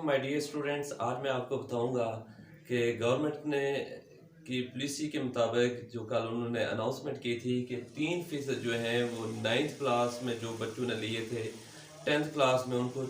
वालेकुम my dear students. आज मैं आपको बताऊंगा कि गवर्नमेंट ने की पॉलिसी के मुताबिक जो कल उन्होंने अनाउंसमेंट की थी कि 3% जो है वो 9th क्लास में जो बच्चों ने लिए थे 10th क्लास में उनको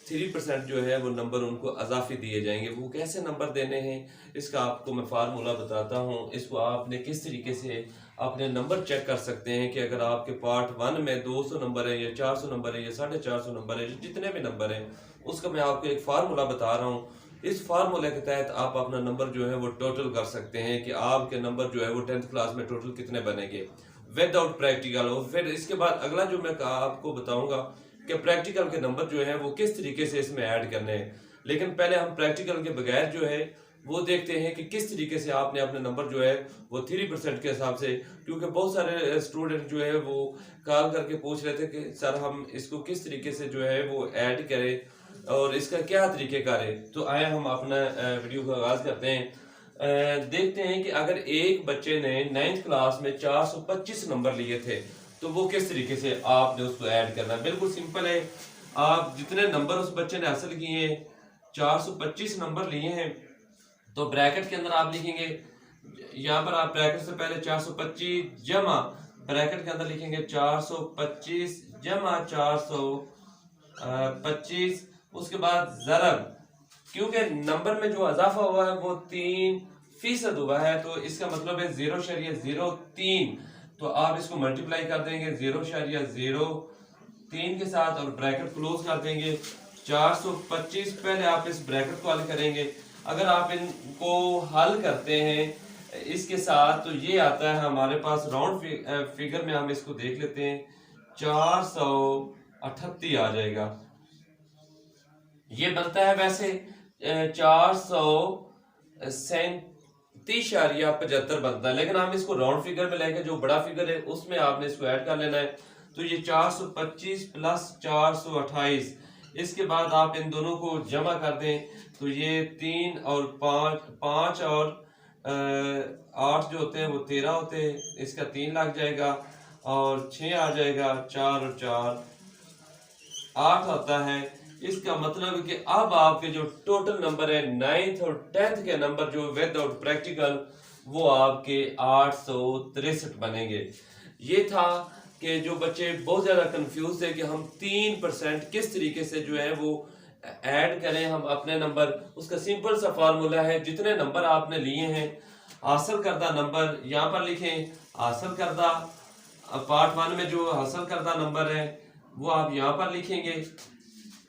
3% जो है वो नंबर उनको अजाफी दिए जाएंगे। वो कैसे नंबर देने हैं इसका आपको मैं फार्मूला बताता हूँ। इसको आपने किस तरीके से अपने नंबर चेक कर सकते हैं कि अगर आपके पार्ट 1 में 200 नंबर है या 400 नंबर है या 450 नंबर है, जितने भी नंबर हैं उसका मैं आपको एक फार्मूला बता रहा हूँ। इस फार्मूले के तहत आप अपना नंबर जो है वो टोटल कर सकते हैं कि आपके नंबर जो है वो 10th क्लास में टोटल कितने बनेंगे विदाउट प्रैक्टिकल। और फिर इसके बाद अगला जो मैं आपको बताऊंगा कि प्रैक्टिकल के नंबर जो है वो किस तरीके से इसमें ऐड करने हैं। लेकिन पहले हम प्रैक्टिकल के बगैर जो है वो देखते हैं कि किस तरीके से आपने अपने नंबर जो है वो 3% के हिसाब से, क्योंकि बहुत सारे स्टूडेंट जो है वो कॉल करके पूछ रहे थे कि सर हम इसको किस तरीके से जो है वो ऐड करें और इसका क्या तरीक़ेकार है। तो आए हम अपना वीडियो का आगाज़ करते हैं। देखते हैं कि अगर एक बच्चे ने 9th क्लास में 425 नंबर लिए थे तो वो किस तरीके से आपने उसको ऐड करना है। बिल्कुल सिंपल है। आप जितने नंबर उस बच्चे ने हासिल किए हैं 425 नंबर लिए हैं तो ब्रैकेट के अंदर आप लिखेंगे, यहाँ पर आप ब्रैकेट से पहले 425 जमा ब्रैकेट के अंदर लिखेंगे 425 जमा 425, उसके बाद ज़रब, क्योंकि नंबर में जो इजाफा हुआ है वो 3% हुआ है तो इसका मतलब है 0.03। तो आप इसको मल्टीप्लाई कर देंगे 0.03 के साथ और ब्रैकेट क्लोज कर देंगे। 425 पहले आप इस ब्रैकेट को हल करेंगे। अगर आप इनको हल करते हैं इसके साथ तो ये आता है हमारे पास राउंड फिगर में, हम इसको देख लेते हैं 438 आ जाएगा। ये बनता है वैसे 437.75 बनता है, लेकिन हम इसको राउंड फिगर में लेके जो बड़ा फिगर है उसमें आपने इसको ऐड कर लेना है। तो ये 425 प्लस 428, इसके बाद आप इन दोनों को जमा कर दें तो ये 3 और 5 और 8 जो होते हैं वो 13 होते हैं, इसका 3 लग जाएगा और 6 आ जाएगा, 4 और 4 8 आता है। इसका मतलब है कि अब आपके जो टोटल नंबर है 9th और 10th के नंबर जो विदाउट प्रैक्टिकल वो आपके 863 बनेंगे। ये था कि जो बच्चे बहुत ज़्यादा कंफ्यूज थे कि हम 3% किस तरीके से जो है वो ऐड करें हम अपने नंबर। उसका सिंपल सा फार्मूला है, जितने नंबर आपने लिए हैं हासिल करदा नंबर यहाँ पर लिखें। हासिल करदा पार्ट 1 में जो हासिल करदा नंबर है वो आप यहाँ पर लिखेंगे,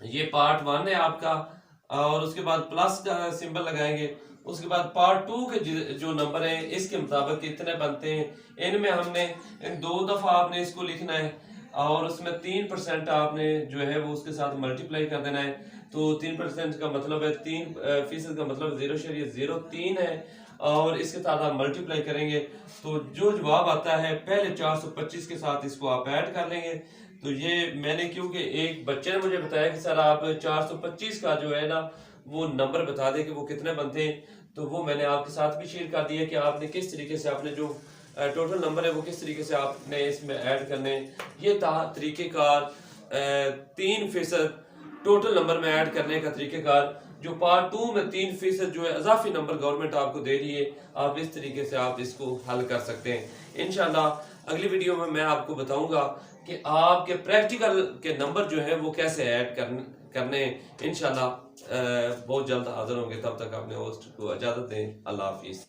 ये पार्ट 1 है आपका, और उसके बाद प्लस का सिंबल लगाएंगे। उसके बाद पार्ट 2 के जो नंबर हैं इसके मुताबिक कितने बनते हैं, इनमें हमने इन 2 दफ़ा आपने इसको लिखना है और उसमें 3% आपने जो है वो उसके साथ मल्टीप्लाई कर देना है। तो 3% का मतलब है 3% का मतलब 0.03 है और इसके साथ आप मल्टीप्लाई करेंगे तो जो जवाब आता है पहले 425 के साथ इसको आप ऐड कर लेंगे। तो ये मैंने, क्योंकि एक बच्चे ने मुझे बताया कि सर आप 425 का जो है ना वो नंबर बता दें कि वो कितने बनते हैं, तो वो मैंने आपके साथ भी शेयर कर दिया कि आपने किस तरीके से आपने जो टोटल नंबर है वो किस तरीके से आपने इसमें ऐड करने। ये था तरीक़ेकार 3% टोटल नंबर में ऐड करने का तरीक़ेकार। जो पार्ट 2 में 3% जो है इजाफी नंबर गवर्नमेंट आपको दे रही है, आप इस तरीके से आप इसको हल कर सकते हैं। इंशाल्लाह अगली वीडियो में मैं आपको बताऊंगा कि आपके प्रैक्टिकल के नंबर जो है वो कैसे ऐड करने। इंशाल्लाह बहुत जल्द हाजिर होंगे, तब तक अपने होस्ट को इजाज़त दें। अल्लाह हाफिज़।